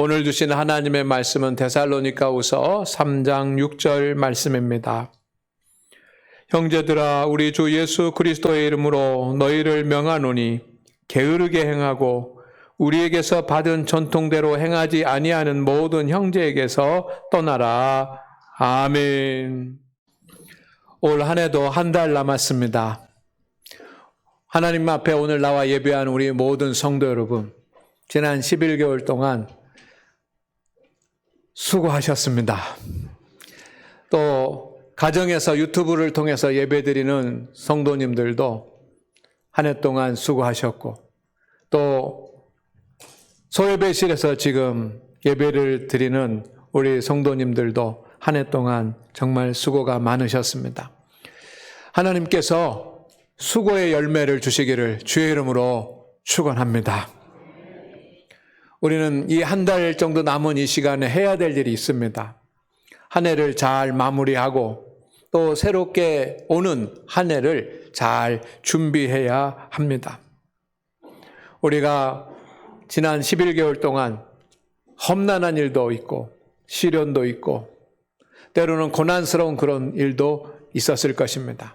오늘 주신 하나님의 말씀은 데살로니가후서 3장 6절 말씀입니다. 형제들아, 우리 주 예수 그리스도의 이름으로 너희를 명하노니 게으르게 행하고 우리에게서 받은 전통대로 행하지 아니하는 모든 형제에게서 떠나라. 아멘. 올 한 해도 한 달 남았습니다. 하나님 앞에 오늘 나와 예배한 우리 모든 성도 여러분, 지난 11개월 동안 수고하셨습니다. 또 가정에서 유튜브를 통해서 예배드리는 성도님들도 한 해 동안 수고하셨고, 또 소예배실에서 지금 예배를 드리는 우리 성도님들도 한 해 동안 정말 수고가 많으셨습니다. 하나님께서 수고의 열매를 주시기를 주의 이름으로 축원합니다. 우리는 이 한 달 정도 남은 이 시간에 해야 될 일이 있습니다. 한 해를 잘 마무리하고 또 새롭게 오는 한 해를 잘 준비해야 합니다. 우리가 지난 11개월 동안 험난한 일도 있고 시련도 있고 때로는 고난스러운 그런 일도 있었을 것입니다.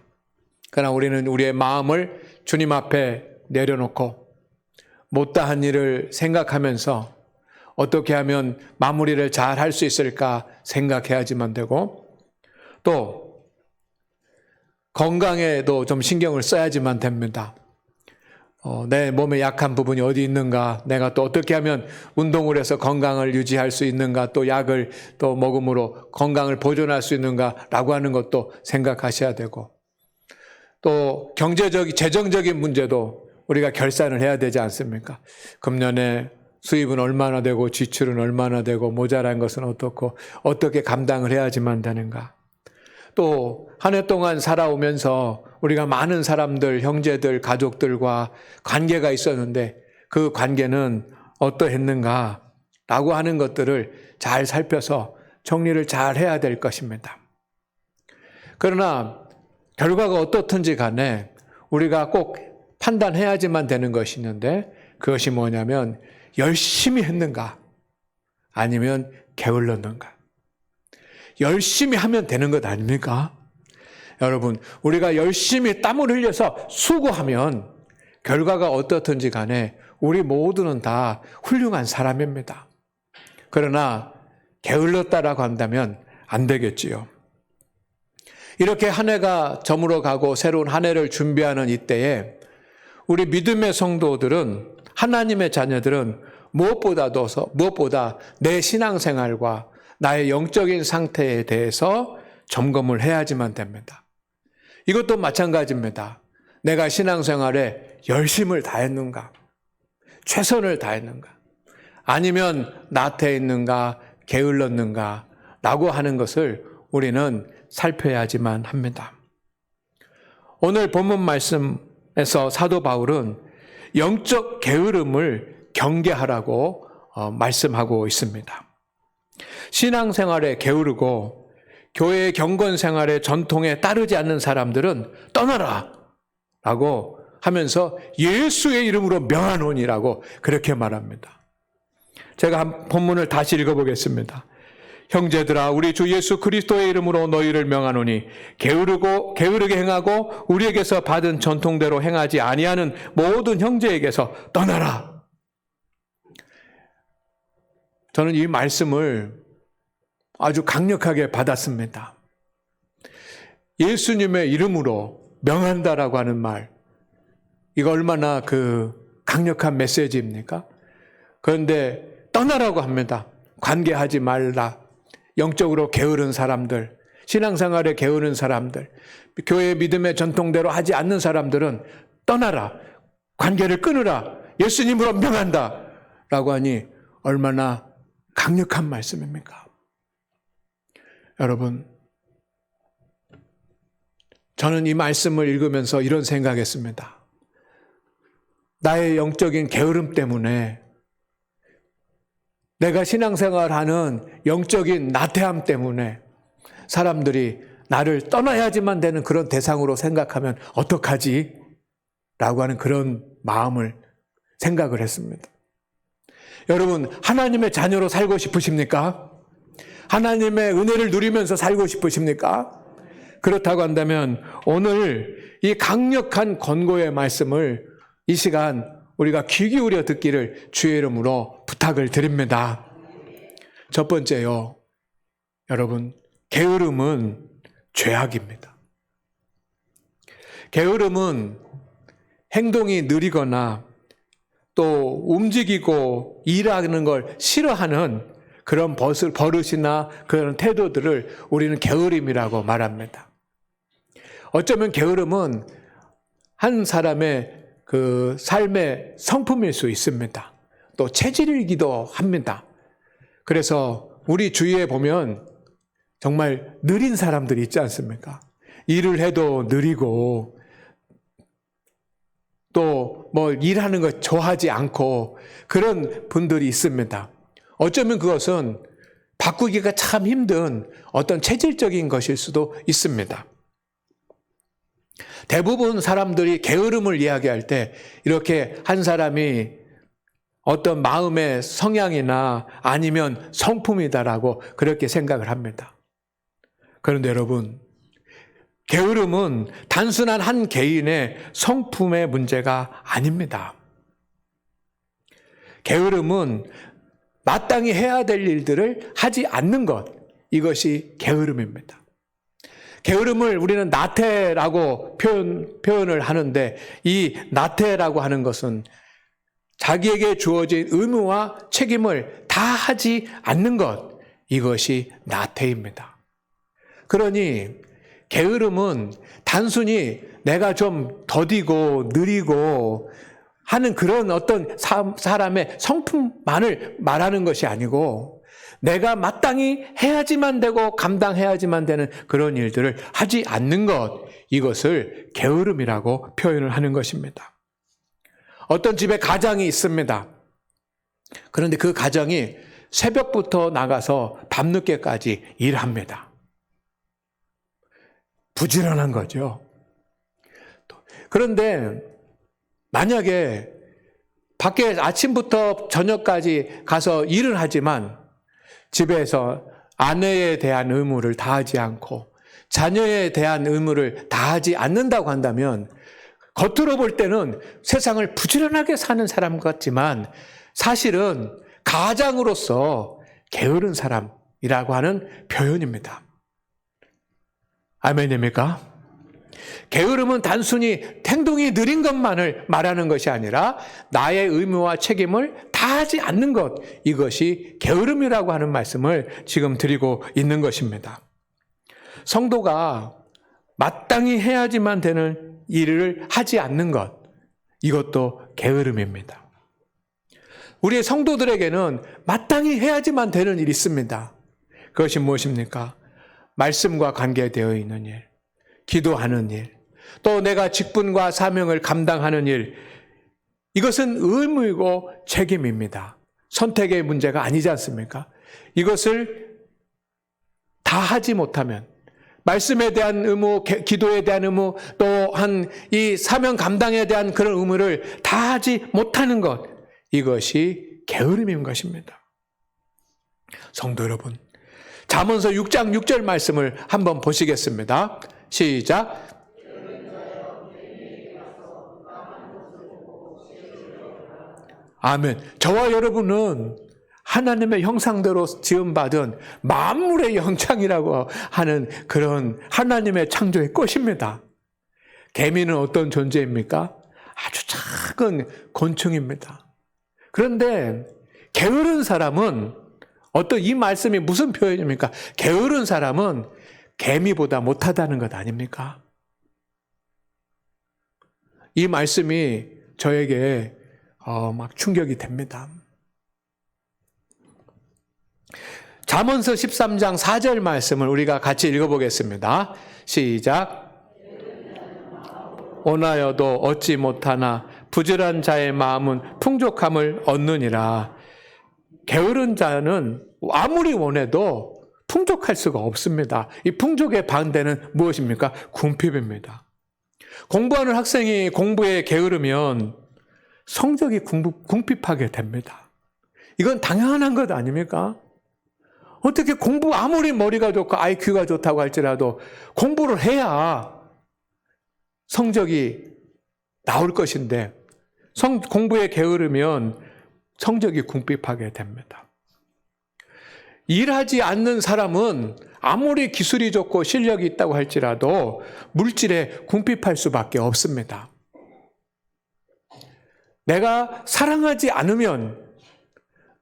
그러나 우리는 우리의 마음을 주님 앞에 내려놓고 못다한 일을 생각하면서 어떻게 하면 마무리를 잘 할 수 있을까 생각해야지만 되고, 또 건강에도 좀 신경을 써야지만 됩니다. 내 몸에 약한 부분이 어디 있는가, 내가 또 어떻게 하면 운동을 해서 건강을 유지할 수 있는가, 또 약을 또 먹음으로 건강을 보존할 수 있는가라고 하는 것도 생각하셔야 되고, 또 재정적인 문제도 우리가 결산을 해야 되지 않습니까? 금년에 수입은 얼마나 되고 지출은 얼마나 되고 모자란 것은 어떻고 어떻게 감당을 해야지만 되는가. 또 한 해 동안 살아오면서 우리가 많은 사람들, 형제들, 가족들과 관계가 있었는데 그 관계는 어떠했는가라고 하는 것들을 잘 살펴서 정리를 잘 해야 될 것입니다. 그러나 결과가 어떻든지 간에 우리가 꼭 판단해야지만 되는 것이 있는데, 그것이 뭐냐면 열심히 했는가 아니면 게을렀는가. 열심히 하면 되는 것 아닙니까? 여러분, 우리가 열심히 땀을 흘려서 수고하면 결과가 어떻든지 간에 우리 모두는 다 훌륭한 사람입니다. 그러나 게을렀다라고 한다면 안 되겠지요. 이렇게 한 해가 저물어 가고 새로운 한 해를 준비하는 이때에 우리 믿음의 성도들은, 하나님의 자녀들은 무엇보다 내 신앙생활과 나의 영적인 상태에 대해서 점검을 해야지만 됩니다. 이것도 마찬가지입니다. 내가 신앙생활에 열심을 다했는가? 최선을 다했는가? 아니면 나태했는가? 게을렀는가? 라고 하는 것을 우리는 살펴야지만 합니다. 오늘 본문 말씀에서 사도 바울은 영적 게으름을 경계하라고 말씀하고 있습니다. 신앙생활에 게으르고 교회의 경건생활의 전통에 따르지 않는 사람들은 떠나라 라고 하면서 예수의 이름으로 명하노니라고 그렇게 말합니다. 제가 본문을 다시 읽어보겠습니다. 형제들아, 우리 주 예수 그리스도의 이름으로 너희를 명하노니 게으르게 행하고 우리에게서 받은 전통대로 행하지 아니하는 모든 형제에게서 떠나라. 저는 이 말씀을 아주 강력하게 받았습니다. 예수님의 이름으로 명한다라고 하는 말, 이거 얼마나 강력한 메시지입니까? 그런데 떠나라고 합니다. 관계하지 말라. 영적으로 게으른 사람들, 신앙생활에 게으른 사람들, 교회 믿음의 전통대로 하지 않는 사람들은 떠나라. 관계를 끊으라. 예수님으로 명한다. 라고 하니 얼마나 강력한 말씀입니까? 여러분, 저는 이 말씀을 읽으면서 이런 생각했습니다. 나의 영적인 게으름 때문에, 내가 신앙생활하는 영적인 나태함 때문에 사람들이 나를 떠나야지만 되는 그런 대상으로 생각하면 어떡하지? 라고 하는 그런 마음을 생각을 했습니다. 여러분, 하나님의 자녀로 살고 싶으십니까? 하나님의 은혜를 누리면서 살고 싶으십니까? 그렇다고 한다면 오늘 이 강력한 권고의 말씀을 이 시간 우리가 귀 기울여 듣기를 주의 이름으로 부탁을 드립니다. 첫 번째요. 여러분, 게으름은 죄악입니다. 게으름은 행동이 느리거나 또 움직이고 일하는 걸 싫어하는 그런 버릇이나 그런 태도들을 우리는 게으름이라고 말합니다. 어쩌면 게으름은 한 사람의 그 삶의 성품일 수 있습니다. 또 체질이기도 합니다. 그래서 우리 주위에 보면 정말 느린 사람들이 있지 않습니까? 일을 해도 느리고 또 뭐 일하는 거 좋아하지 않고 그런 분들이 있습니다. 어쩌면 그것은 바꾸기가 참 힘든 어떤 체질적인 것일 수도 있습니다. 대부분 사람들이 게으름을 이야기할 때 이렇게 한 사람이 어떤 마음의 성향이나 아니면 성품이다라고 그렇게 생각을 합니다. 그런데 여러분, 게으름은 단순한 한 개인의 성품의 문제가 아닙니다. 게으름은 마땅히 해야 될 일들을 하지 않는 것, 이것이 게으름입니다. 게으름을 우리는 나태라고 표현을 하는데 이 나태라고 하는 것은 자기에게 주어진 의무와 책임을 다 하지 않는 것, 이것이 나태입니다. 그러니 게으름은 단순히 내가 좀 더디고 느리고 하는 그런 어떤 사람의 성품만을 말하는 것이 아니고 내가 마땅히 해야지만 되고 감당해야지만 되는 그런 일들을 하지 않는 것, 이것을 게으름이라고 표현을 하는 것입니다. 어떤 집에 가장이 있습니다. 그런데 그 가장이 새벽부터 나가서 밤늦게까지 일합니다. 부지런한 거죠. 그런데 만약에 밖에 아침부터 저녁까지 가서 일을 하지만 집에서 아내에 대한 의무를 다하지 않고 자녀에 대한 의무를 다하지 않는다고 한다면 겉으로 볼 때는 세상을 부지런하게 사는 사람 같지만 사실은 가장으로서 게으른 사람이라고 하는 표현입니다. 아멘입니까? 게으름은 단순히 행동이 느린 것만을 말하는 것이 아니라 나의 의무와 책임을 다하지 않는 것, 이것이 게으름이라고 하는 말씀을 지금 드리고 있는 것입니다. 성도가 마땅히 해야지만 되는 일을 하지 않는 것, 이것도 게으름입니다. 우리의 성도들에게는 마땅히 해야지만 되는 일이 있습니다. 그것이 무엇입니까? 말씀과 관계되어 있는 일, 기도하는 일, 또 내가 직분과 사명을 감당하는 일, 이것은 의무이고 책임입니다. 선택의 문제가 아니지 않습니까? 이것을 다 하지 못하면 말씀에 대한 의무, 기도에 대한 의무, 또한 이 사명 감당에 대한 그런 의무를 다 하지 못하는 것, 이것이 게으름인 것입니다. 성도 여러분, 잠언서 6장 6절 말씀을 한번 보시겠습니다. 시작. 아멘. 저와 여러분은 하나님의 형상대로 지음받은 만물의 형상이라고 하는 그런 하나님의 창조의 꽃입니다. 개미는 어떤 존재입니까? 아주 작은 곤충입니다. 그런데 게으른 사람은 어떤 이 말씀이 무슨 표현입니까? 게으른 사람은 개미보다 못하다는 것 아닙니까? 이 말씀이 저에게 막 충격이 됩니다. 잠언서 13장 4절 말씀을 우리가 같이 읽어보겠습니다. 시작. 원하여도 얻지 못하나 부지런한 자의 마음은 풍족함을 얻느니라. 게으른 자는 아무리 원해도 풍족할 수가 없습니다. 이 풍족의 반대는 무엇입니까? 궁핍입니다. 공부하는 학생이 공부에 게으르면 성적이 궁핍하게 됩니다. 이건 당연한 것 아닙니까? 어떻게 공부 아무리 머리가 좋고 IQ가 좋다고 할지라도 공부를 해야 성적이 나올 것인데 공부에 게으르면 성적이 궁핍하게 됩니다. 일하지 않는 사람은 아무리 기술이 좋고 실력이 있다고 할지라도 물질에 궁핍할 수밖에 없습니다. 내가 사랑하지 않으면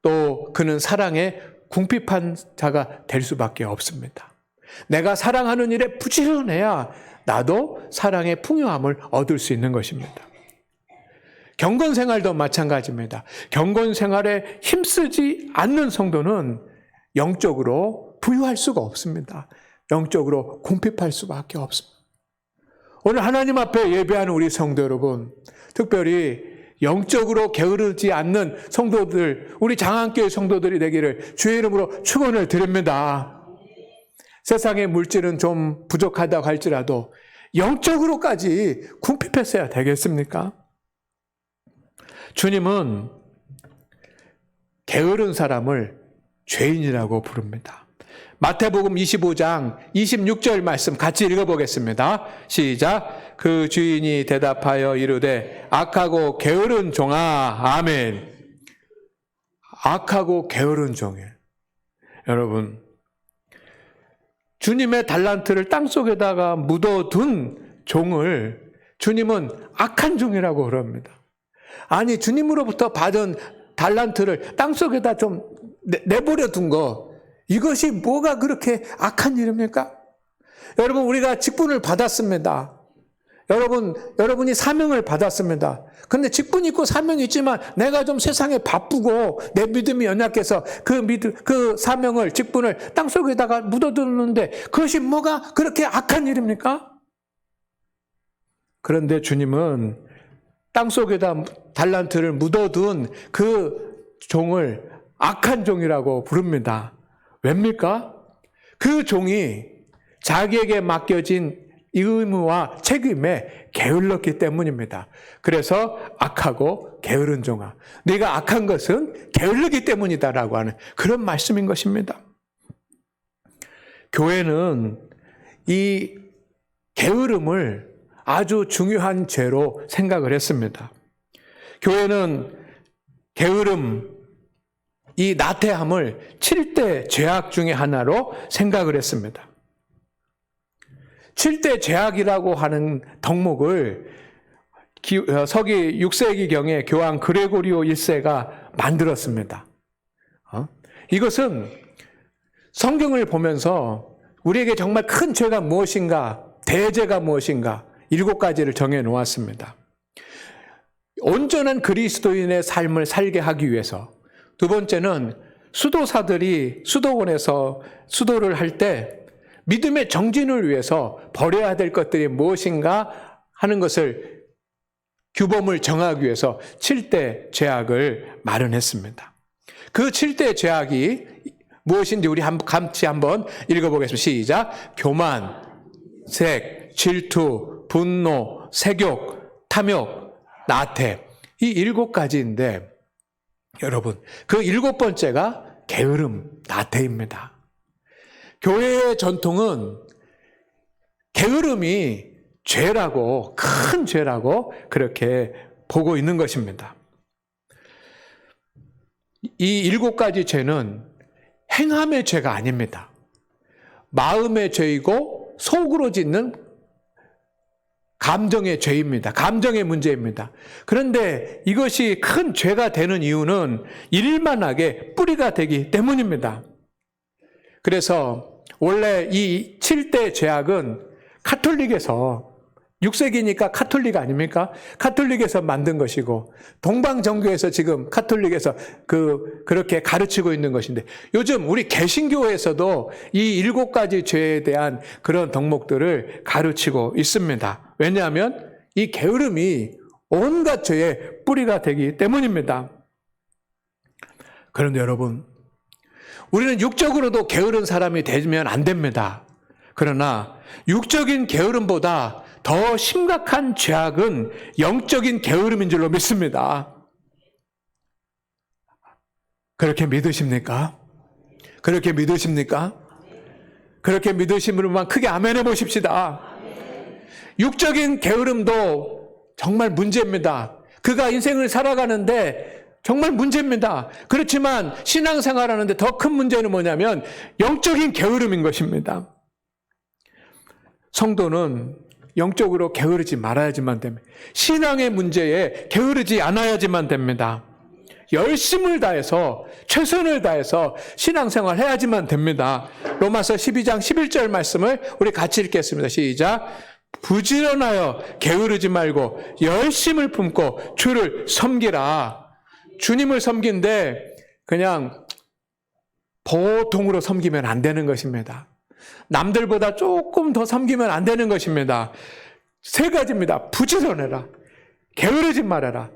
또 그는 사랑에 궁핍한 자가 될 수밖에 없습니다. 내가 사랑하는 일에 부지런해야 나도 사랑의 풍요함을 얻을 수 있는 것입니다. 경건 생활도 마찬가지입니다. 경건 생활에 힘쓰지 않는 성도는 영적으로 부유할 수가 없습니다. 영적으로 궁핍할 수밖에 없습니다. 오늘 하나님 앞에 예배하는 우리 성도 여러분, 특별히 영적으로 게으르지 않는 성도들, 우리 장안교회 성도들이 되기를 주의 이름으로 축원을 드립니다. 세상의 물질은 좀 부족하다고 할지라도 영적으로까지 궁핍했어야 되겠습니까? 주님은 게으른 사람을 죄인이라고 부릅니다. 마태복음 25장 26절 말씀 같이 읽어보겠습니다. 시작. 그 주인이 대답하여 이르되 악하고 게으른 종아. 아멘. 악하고 게으른 종에. 여러분, 주님의 달란트를 땅속에다가 묻어둔 종을 주님은 악한 종이라고 그럽니다. 아니, 주님으로부터 받은 달란트를 땅속에다 좀 내버려 둔 거, 이것이 뭐가 그렇게 악한 일입니까? 여러분, 우리가 직분을 받았습니다. 여러분이 사명을 받았습니다. 그런데 직분이 있고 사명이 있지만 내가 좀 세상에 바쁘고 내 믿음이 연약해서 그 사명을, 직분을 땅속에다가 묻어두는데 그것이 뭐가 그렇게 악한 일입니까? 그런데 주님은 땅속에다 달란트를 묻어둔 그 종을 악한 종이라고 부릅니다. 왜입니까? 그 종이 자기에게 맡겨진 의무와 책임에 게을렀기 때문입니다. 그래서 악하고 게으른 종아, 네가 악한 것은 게을르기 때문이다라고 하는 그런 말씀인 것입니다. 교회는 이 게으름을 아주 중요한 죄로 생각을 했습니다. 교회는 게으름, 이 나태함을 7대 죄악 중에 하나로 생각을 했습니다. 7대 죄악이라고 하는 덕목을 서기 6세기경에 교황 그레고리오 1세가 만들었습니다. 이것은 성경을 보면서 우리에게 정말 큰 죄가 무엇인가, 대죄가 무엇인가 7가지를 정해 놓았습니다. 온전한 그리스도인의 삶을 살게 하기 위해서, 두 번째는 수도사들이 수도원에서 수도를 할 때 믿음의 정진을 위해서 버려야 될 것들이 무엇인가 하는 것을 규범을 정하기 위해서 7대 죄악을 마련했습니다. 그 7대 죄악이 무엇인지 우리 같이 한번 읽어보겠습니다. 시작. 교만, 색, 질투, 분노, 색욕, 탐욕, 나태. 이 7가지인데 여러분, 그 7번째가 게으름, 나태입니다. 교회의 전통은 게으름이 죄라고, 큰 죄라고 그렇게 보고 있는 것입니다. 이 7가지 죄는 행함의 죄가 아닙니다. 마음의 죄이고 속으로 짓는 감정의 죄입니다. 감정의 문제입니다. 그런데 이것이 큰 죄가 되는 이유는 일만하게 뿌리가 되기 때문입니다. 그래서 원래 이 7대 죄악은 카톨릭에서, 6세기니까 카톨릭 아닙니까? 카톨릭에서 만든 것이고 동방정교에서 지금 카톨릭에서 그렇게 가르치고 있는 것인데, 요즘 우리 개신교에서도 이 7가지 죄에 대한 그런 덕목들을 가르치고 있습니다. 왜냐하면 이 게으름이 온갖 죄의 뿌리가 되기 때문입니다. 그런데 여러분, 우리는 육적으로도 게으른 사람이 되면 안 됩니다. 그러나 육적인 게으름보다 더 심각한 죄악은 영적인 게으름인 줄로 믿습니다. 그렇게 믿으십니까? 그렇게 믿으십니까? 그렇게 믿으심으로만 크게 아멘 해보십시다. 육적인 게으름도 정말 문제입니다. 그가 인생을 살아가는데 정말 문제입니다. 그렇지만 신앙생활하는데 더 큰 문제는 뭐냐면 영적인 게으름인 것입니다. 성도는 영적으로 게으르지 말아야지만 됩니다. 신앙의 문제에 게으르지 않아야지만 됩니다. 열심을 다해서 최선을 다해서 신앙생활 해야지만 됩니다. 로마서 12장 11절 말씀을 우리 같이 읽겠습니다. 시작. 부지런하여 게으르지 말고 열심을 품고 주를 섬기라. 주님을 섬긴데 그냥 보통으로 섬기면 안 되는 것입니다. 남들보다 조금 더 섬기면 안 되는 것입니다. 세 가지입니다. 부지런해라. 게으르지 말아라.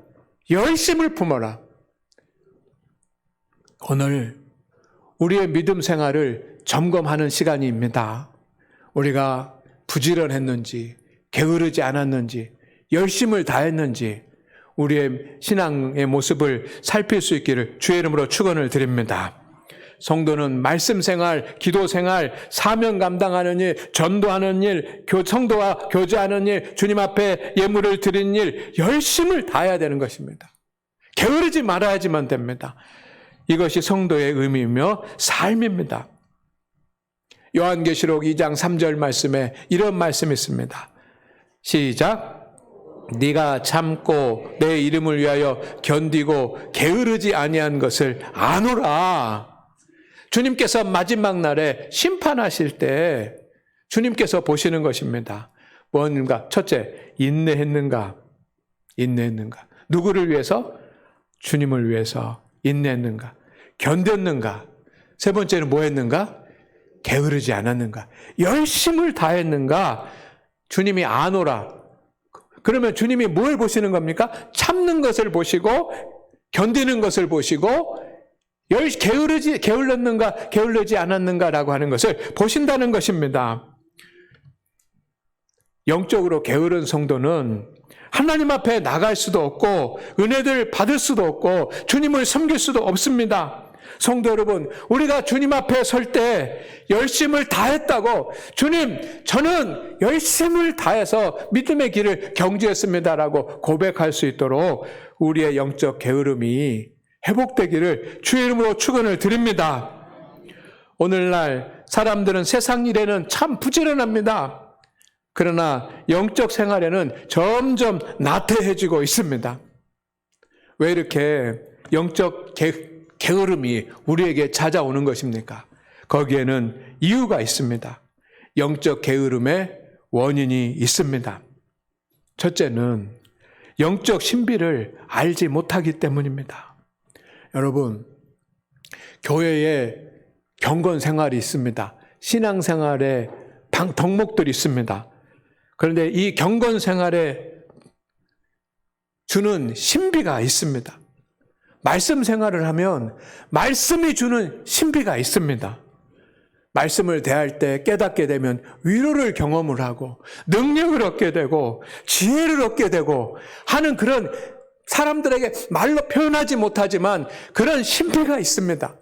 열심을 품어라. 오늘 우리의 믿음 생활을 점검하는 시간입니다. 우리가 부지런했는지, 게으르지 않았는지, 열심을 다했는지 우리의 신앙의 모습을 살필 수 있기를 주의 이름으로 축원을 드립니다. 성도는 말씀 생활, 기도 생활, 사명 감당하는 일, 전도하는 일, 성도와 교제하는 일, 주님 앞에 예물을 드리는 일, 열심을 다해야 되는 것입니다. 게으르지 말아야지만 됩니다. 이것이 성도의 의미이며 삶입니다. 요한계시록 2장 3절 말씀에 이런 말씀이 있습니다. 시작. 네가 참고 내 이름을 위하여 견디고 게으르지 아니한 것을 아노라. 주님께서 마지막 날에 심판하실 때 주님께서 보시는 것입니다. 뭔가? 첫째, 인내했는가? 인내했는가? 누구를 위해서? 주님을 위해서 인내했는가? 견뎠는가? 세 번째는 뭐 했는가? 게으르지 않았는가? 열심을 다했는가? 주님이 아노라. 그러면 주님이 뭘 보시는 겁니까? 참는 것을 보시고 견디는 것을 보시고 게을렀는가 게을르지 않았는가라고 하는 것을 보신다는 것입니다. 영적으로 게으른 성도는 하나님 앞에 나갈 수도 없고 은혜를 받을 수도 없고 주님을 섬길 수도 없습니다. 성도 여러분, 우리가 주님 앞에 설 때 열심을 다했다고 주님, 저는 열심을 다해서 믿음의 길을 경주했습니다라고 고백할 수 있도록 우리의 영적 게으름이 회복되기를 주의 이름으로 축원을 드립니다. 오늘날 사람들은 세상 일에는 참 부지런합니다. 그러나 영적 생활에는 점점 나태해지고 있습니다. 왜 이렇게 영적 게으름이 우리에게 찾아오는 것입니까? 거기에는 이유가 있습니다. 영적 게으름의 원인이 있습니다. 첫째는 영적 신비를 알지 못하기 때문입니다. 여러분, 교회에 경건 생활이 있습니다. 신앙 생활에 덕목들이 있습니다. 그런데 이 경건 생활에 주는 신비가 있습니다. 말씀 생활을 하면 말씀이 주는 신비가 있습니다. 말씀을 대할 때 깨닫게 되면 위로를 경험을 하고 능력을 얻게 되고 지혜를 얻게 되고 하는 그런 사람들에게 말로 표현하지 못하지만 그런 신비가 있습니다.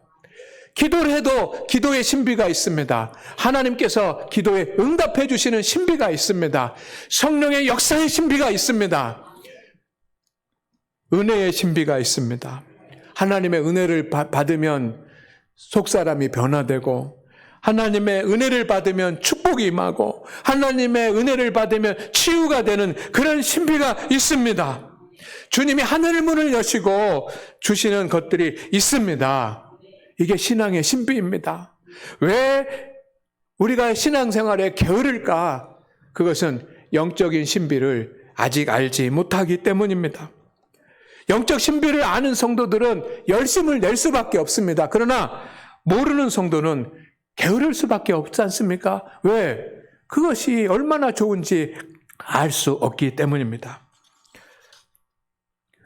기도를 해도 기도의 신비가 있습니다. 하나님께서 기도에 응답해 주시는 신비가 있습니다. 성령의 역사의 신비가 있습니다. 은혜의 신비가 있습니다. 하나님의 은혜를 받으면 속사람이 변화되고 하나님의 은혜를 받으면 축복이 임하고 하나님의 은혜를 받으면 치유가 되는 그런 신비가 있습니다. 주님이 하늘 문을 여시고 주시는 것들이 있습니다. 이게 신앙의 신비입니다. 왜 우리가 신앙생활에 게으를까? 그것은 영적인 신비를 아직 알지 못하기 때문입니다. 영적 신비를 아는 성도들은 열심을 낼 수밖에 없습니다. 그러나 모르는 성도는 게으를 수밖에 없지 않습니까? 왜? 그것이 얼마나 좋은지 알 수 없기 때문입니다.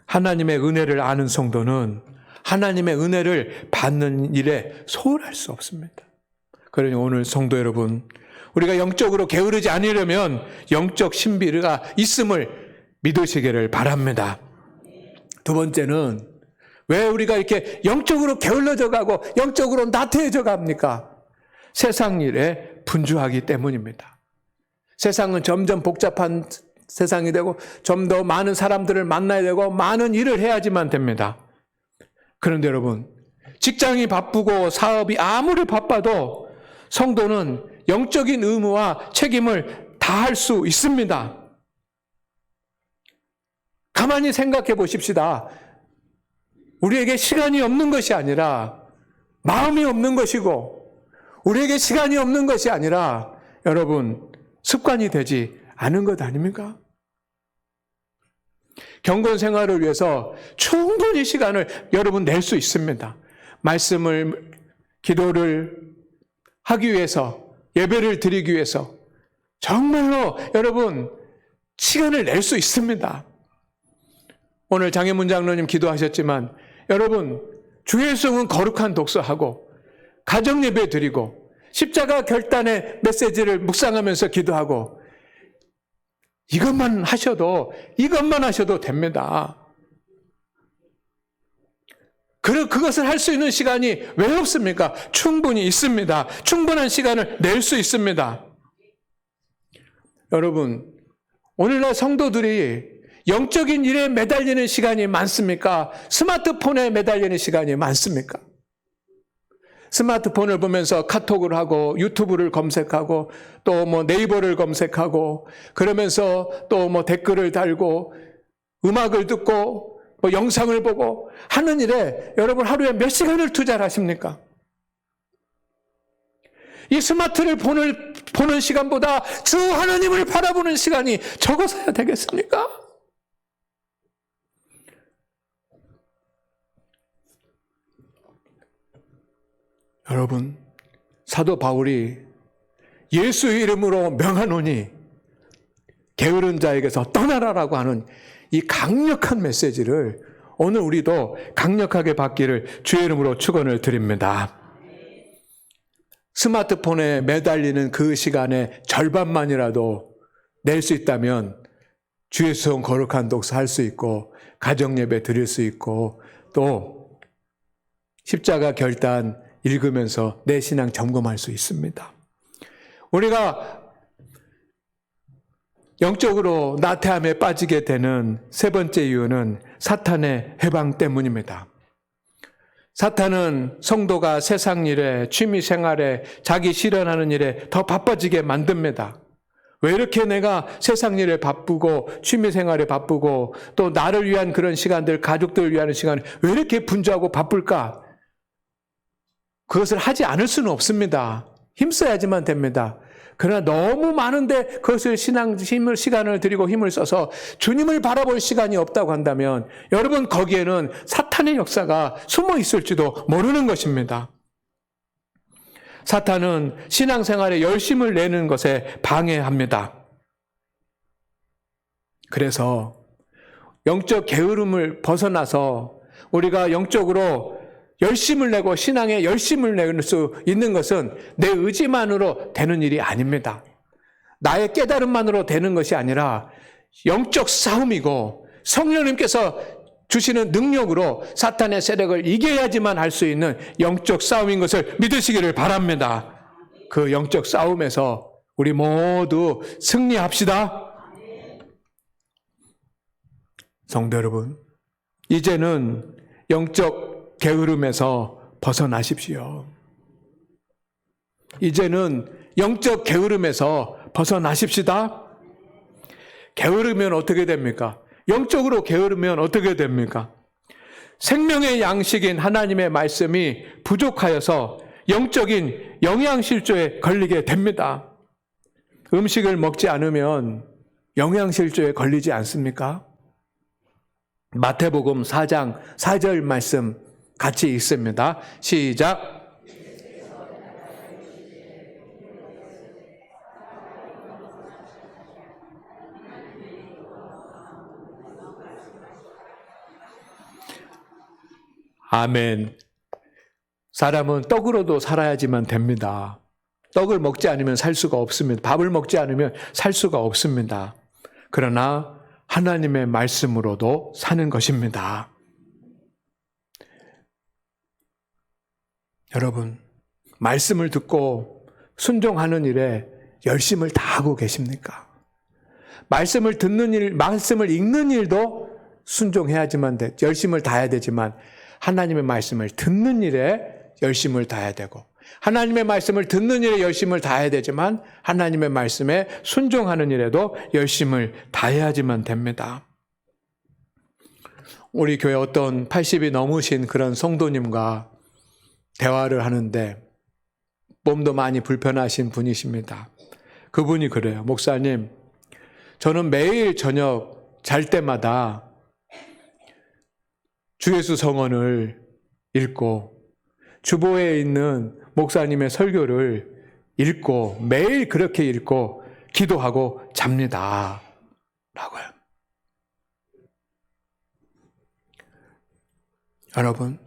하나님의 은혜를 아는 성도는 하나님의 은혜를 받는 일에 소홀할 수 없습니다. 그러니 오늘 성도 여러분, 우리가 영적으로 게으르지 않으려면 영적 신비가 있음을 믿으시기를 바랍니다. 두 번째는 왜 우리가 이렇게 영적으로 게을러져 가고 영적으로 나태해져 갑니까? 세상 일에 분주하기 때문입니다. 세상은 점점 복잡한 세상이 되고 좀 더 많은 사람들을 만나야 되고 많은 일을 해야지만 됩니다. 그런데 여러분, 직장이 바쁘고 사업이 아무리 바빠도 성도는 영적인 의무와 책임을 다할 수 있습니다. 가만히 생각해 보십시다. 우리에게 시간이 없는 것이 아니라 마음이 없는 것이고 우리에게 시간이 없는 것이 아니라 여러분 습관이 되지 않은 것 아닙니까? 경건 생활을 위해서 충분히 시간을 여러분 낼 수 있습니다. 말씀을, 기도를 하기 위해서, 예배를 드리기 위해서 정말로 여러분 시간을 낼 수 있습니다. 오늘 장혜문 장로님 기도하셨지만 여러분 주의 성은 거룩한 독서하고 가정 예배 드리고 십자가 결단의 메시지를 묵상하면서 기도하고 이것만 하셔도 됩니다. 그것을 할 수 있는 시간이 왜 없습니까? 충분히 있습니다. 충분한 시간을 낼 수 있습니다. 여러분, 오늘날 성도들이 영적인 일에 매달리는 시간이 많습니까? 스마트폰에 매달리는 시간이 많습니까? 스마트폰을 보면서 카톡을 하고 유튜브를 검색하고 또 네이버를 검색하고 그러면서 또 댓글을 달고 음악을 듣고 영상을 보고 하는 일에 여러분 하루에 몇 시간을 투자를 하십니까? 이 스마트를 보는 시간보다 주 하나님을 바라보는 시간이 적어서야 되겠습니까? 여러분, 사도 바울이 예수의 이름으로 명하노니 게으른 자에게서 떠나라라고 하는 이 강력한 메시지를 오늘 우리도 강력하게 받기를 주의 이름으로 축원을 드립니다. 스마트폰에 매달리는 그 시간의 절반만이라도 낼 수 있다면 주의 성 거룩한 독서 할 수 있고 가정예배 드릴 수 있고 또 십자가 결단 읽으면서 내 신앙 점검할 수 있습니다. 우리가 영적으로 나태함에 빠지게 되는 세 번째 이유는 사탄의 해방 때문입니다. 사탄은 성도가 세상 일에, 취미 생활에, 자기 실현하는 일에 더 바빠지게 만듭니다. 왜 이렇게 내가 세상 일에 바쁘고 취미 생활에 바쁘고 또 나를 위한 그런 시간들, 가족들을 위한 시간을 왜 이렇게 분주하고 바쁠까? 그것을 하지 않을 수는 없습니다. 힘써야지만 됩니다. 그러나 너무 많은데 그것을 시간을 들이고 힘을 써서 주님을 바라볼 시간이 없다고 한다면 여러분 거기에는 사탄의 역사가 숨어 있을지도 모르는 것입니다. 사탄은 신앙생활에 열심을 내는 것에 방해합니다. 그래서 영적 게으름을 벗어나서 우리가 영적으로 열심을 내고 신앙에 열심을 낼 수 있는 것은 내 의지만으로 되는 일이 아닙니다. 나의 깨달음만으로 되는 것이 아니라 영적 싸움이고 성령님께서 주시는 능력으로 사탄의 세력을 이겨야지만 할 수 있는 영적 싸움인 것을 믿으시기를 바랍니다. 그 영적 싸움에서 우리 모두 승리합시다. 성도 여러분, 이제는 영적 게으름에서 벗어나십시오. 이제는 영적 게으름에서 벗어나십시다. 게으르면 어떻게 됩니까? 영적으로 게으르면 어떻게 됩니까? 생명의 양식인 하나님의 말씀이 부족하여서 영적인 영양실조에 걸리게 됩니다. 음식을 먹지 않으면 영양실조에 걸리지 않습니까? 마태복음 4장 4절 말씀 같이 읽습니다. 시작. 아멘. 사람은 떡으로도 살아야지만 됩니다. 떡을 먹지 않으면 살 수가 없습니다. 밥을 먹지 않으면 살 수가 없습니다. 그러나 하나님의 말씀으로도 사는 것입니다. 여러분, 말씀을 듣고 순종하는 일에 열심을 다하고 계십니까? 말씀을 듣는 일, 말씀을 읽는 일도 순종해야지만 열심을 다해야 되지만 하나님의 말씀을 듣는 일에 열심을 다해야 되고 하나님의 말씀을 듣는 일에 열심을 다해야 되지만 하나님의 말씀에 순종하는 일에도 열심을 다해야지만 됩니다. 우리 교회 어떤 80이 넘으신 그런 성도님과 대화를 하는데 몸도 많이 불편하신 분이십니다. 그분이 그래요. 목사님, 저는 매일 저녁 잘 때마다 주 예수 성언을 읽고 주보에 있는 목사님의 설교를 읽고 매일 그렇게 읽고 기도하고 잡니다. 라고요. 여러분,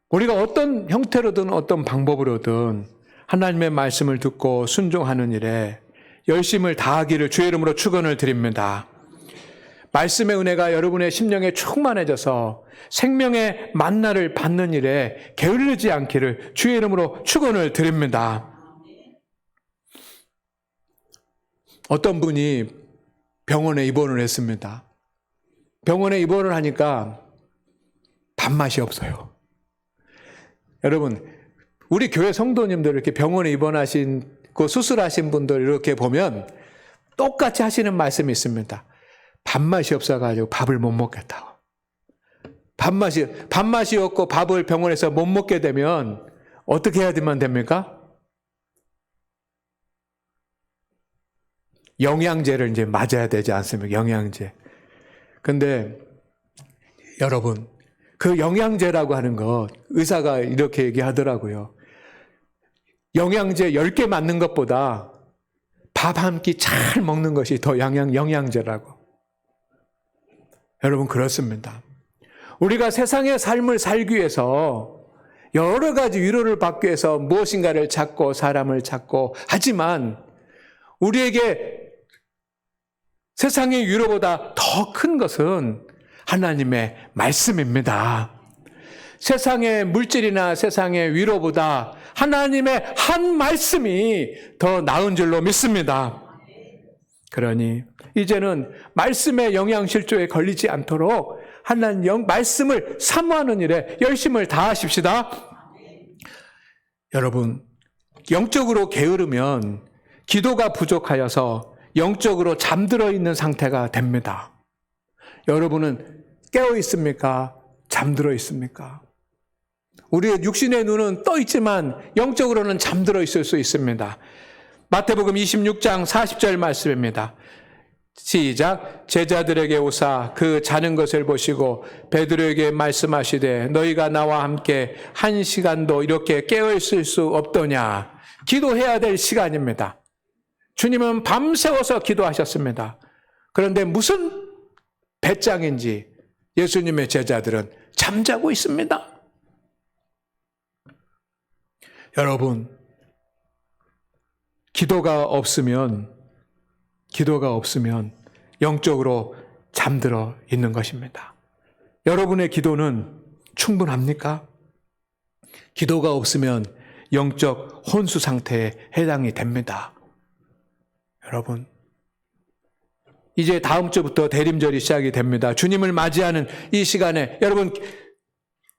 우리가 어떤 형태로든 어떤 방법으로든 하나님의 말씀을 듣고 순종하는 일에 열심을 다하기를 주의 이름으로 축원을 드립니다. 말씀의 은혜가 여러분의 심령에 충만해져서 생명의 만나를 받는 일에 게을르지 않기를 주의 이름으로 축원을 드립니다. 어떤 분이 병원에 입원을 했습니다. 병원에 입원을 하니까 밥맛이 없어요. 여러분, 우리 교회 성도님들 이렇게 병원에 입원하신 그 수술하신 분들 이렇게 보면 똑같이 하시는 말씀이 있습니다. 밥맛이 없어가지고 밥을 못 먹겠다고. 밥맛이 없고 밥을 병원에서 못 먹게 되면 어떻게 해야만 됩니까? 영양제를 이제 맞아야 되지 않습니까? 영양제. 근데 여러분, 그 영양제라고 하는 것 의사가 이렇게 얘기하더라고요. 영양제 10개 맞는 것보다 밥 한 끼 잘 먹는 것이 더 영양제라고. 여러분, 그렇습니다. 우리가 세상의 삶을 살기 위해서 여러 가지 위로를 받기 위해서 무엇인가를 찾고 사람을 찾고 하지만 우리에게 세상의 위로보다 더 큰 것은 하나님의 말씀입니다. 세상의 물질이나 세상의 위로보다 하나님의 한 말씀이 더 나은 줄로 믿습니다. 그러니 이제는 말씀의 영양실조에 걸리지 않도록 하나님 말씀을 사모하는 일에 열심을 다하십시다. 여러분, 영적으로 게으르면 기도가 부족하여서 영적으로 잠들어 있는 상태가 됩니다. 여러분은 깨어 있습니까? 잠들어 있습니까? 우리의 육신의 눈은 떠 있지만 영적으로는 잠들어 있을 수 있습니다. 마태복음 26장 40절 말씀입니다. 시작. 제자들에게 오사 그 자는 것을 보시고 베드로에게 말씀하시되 너희가 나와 함께 1시간도 이렇게 깨어 있을 수 없더냐. 기도해야 될 시간입니다. 주님은 밤새워서 기도하셨습니다. 그런데 무슨 배짱인지 예수님의 제자들은 잠자고 있습니다. 여러분, 기도가 없으면 영적으로 잠들어 있는 것입니다. 여러분의 기도는 충분합니까? 기도가 없으면 영적 혼수 상태에 해당이 됩니다. 여러분, 이제 다음 주부터 대림절이 시작이 됩니다. 주님을 맞이하는 이 시간에 여러분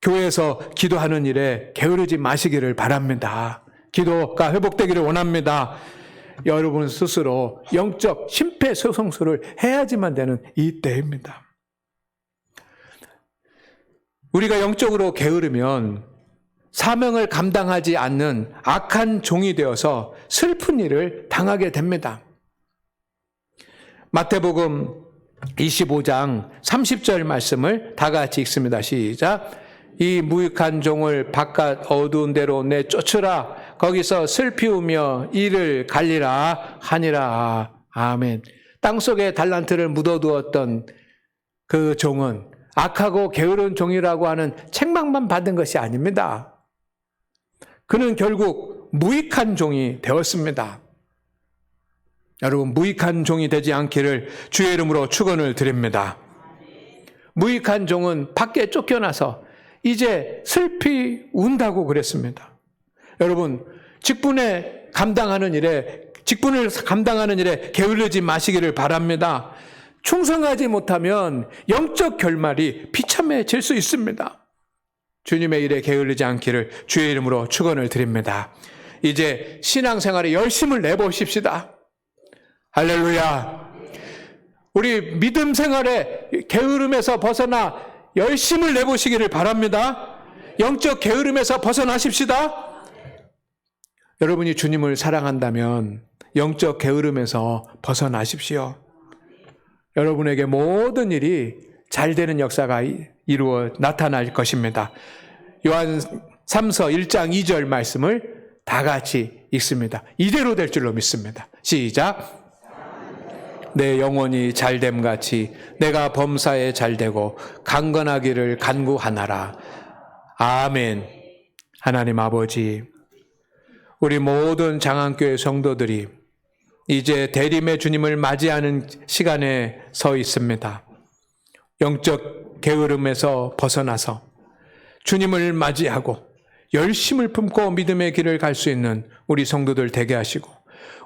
교회에서 기도하는 일에 게으르지 마시기를 바랍니다. 기도가 회복되기를 원합니다. 여러분 스스로 영적 심폐소생술을 해야지만 되는 이 때입니다. 우리가 영적으로 게으르면 사명을 감당하지 않는 악한 종이 되어서 슬픈 일을 당하게 됩니다. 마태복음 25장 30절 말씀을 다 같이 읽습니다. 시작. 이 무익한 종을 바깥 어두운 데로 내쫓으라. 거기서 슬피 우며 이를 갈리라 하니라. 아멘. 땅속에 달란트를 묻어두었던 그 종은 악하고 게으른 종이라고 하는 책망만 받은 것이 아닙니다. 그는 결국 무익한 종이 되었습니다. 여러분, 무익한 종이 되지 않기를 주의 이름으로 축원을 드립니다. 무익한 종은 밖에 쫓겨나서 이제 슬피 운다고 그랬습니다. 여러분, 직분을 감당하는 일에 게을르지 마시기를 바랍니다. 충성하지 못하면 영적 결말이 비참해질 수 있습니다. 주님의 일에 게을르지 않기를 주의 이름으로 축원을 드립니다. 이제 신앙생활에 열심을 내보십시다. 할렐루야. 우리 믿음 생활에 게으름에서 벗어나 열심을 내보시기를 바랍니다. 영적 게으름에서 벗어나십시다. 여러분이 주님을 사랑한다면 영적 게으름에서 벗어나십시오. 여러분에게 모든 일이 잘 되는 역사가 나타날 것입니다. 요한 3서 1장 2절 말씀을 다 같이 읽습니다. 이대로 될 줄로 믿습니다. 시작. 내 영혼이 잘됨같이 내가 범사에 잘되고 강건하기를 간구하나라. 아멘. 하나님 아버지, 우리 모든 장안교회 성도들이 이제 대림의 주님을 맞이하는 시간에 서 있습니다. 영적 게으름에서 벗어나서 주님을 맞이하고 열심을 품고 믿음의 길을 갈 수 있는 우리 성도들 되게 하시고,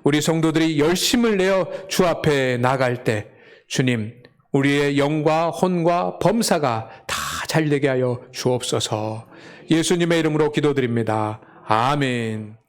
우리 성도들이 열심을 내어 주 앞에 나갈 때 주님, 우리의 영과 혼과 범사가 다 잘되게 하여 주옵소서. 예수님의 이름으로 기도드립니다. 아멘.